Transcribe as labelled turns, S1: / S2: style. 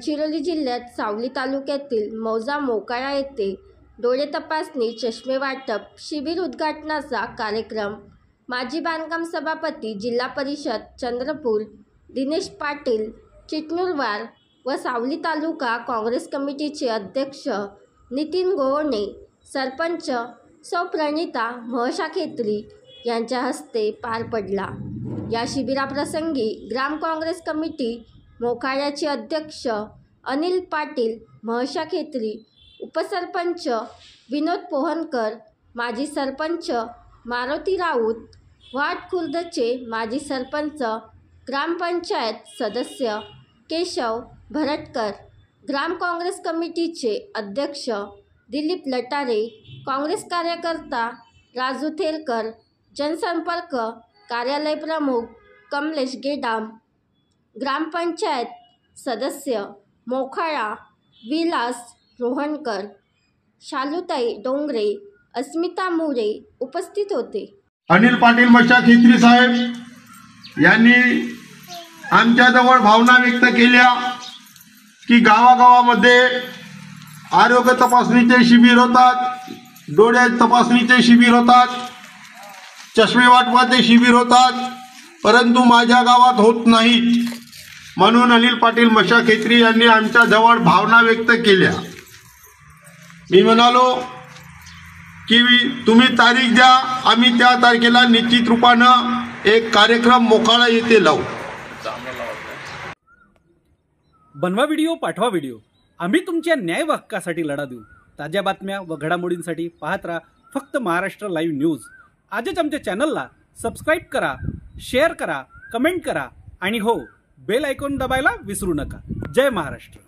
S1: गडचिरोली जिल्ह्यात सावली तालुक्यातील मौजा मोकाळा येथे डोळे तपासणी चष्मे वाटप शिबिर उद्घाटनाचा कार्यक्रम माजी बांधकाम सभापती जिल्हा परिषद चंद्रपूर दिनेश पाटील चिटणूरवार व सावली तालुका काँग्रेस कमिटीचे अध्यक्ष नितीन गोवणे, सरपंच सौ प्रणिता महशाखेत्री यांच्या हस्ते पार पडला। या शिबिराप्रसंगी ग्राम काँग्रेस कमिटी मोखाड्याचे अध्यक्ष अनिल पाटील महशाखेत्री, उपसरपंच विनोद पोहनकर, माजी सरपंच मारुती राऊत, वाट खुर्दचे माजी सरपंच, ग्रामपंचायत सदस्य केशव भरटकर, ग्राम काँग्रेस कमिटीचे अध्यक्ष दिलीप लटारे, काँग्रेस कार्यकर्ता राजू थेलकर, जनसंपर्क कार्यालय प्रमुख कमलेश गेडाम, ग्रामपंचायत सदस्य मोखाळा विलास रोहणकर, शालुताई डोंगरे, अस्मिता मुरे उपस्थित होते।
S2: अनिल पाटील मशाखेत्री साहेब यांनी आमच्याजवळ भावना व्यक्त केल्या की गावागावामध्ये आरोग्य तपासणीचे शिबिर होतात, डोळे तपासणीचे शिबिर होतात, चष्मे वाटपाचे शिबिर होतात, परंतु माझ्या गावात होत नाहीत। म्हणून अनिल पाटील मशाखेत्री यांनी आमच्या जवळ भावना व्यक्त केल्या। मी म्हणालो की तुम्ही तारीख द्या, आम्ही त्या तारखेला निश्चित रूपानं एक कार्यक्रम मोखाळा येथे लावू।
S3: बनवा व्हिडिओ, पाठवा व्हिडिओ, आम्ही तुमच्या न्याय हक्कासाठी लढा देऊ। ताज्या बातम्या व घडामोडींसाठी पाहत राहा फक्त महाराष्ट्र लाईव्ह न्यूज। आजच आमच्या चॅनलला सबस्क्राईब करा, शेअर करा, कमेंट करा आणि हो, बेल आयकॉन दबायला विसरू नका। जय महाराष्ट्र।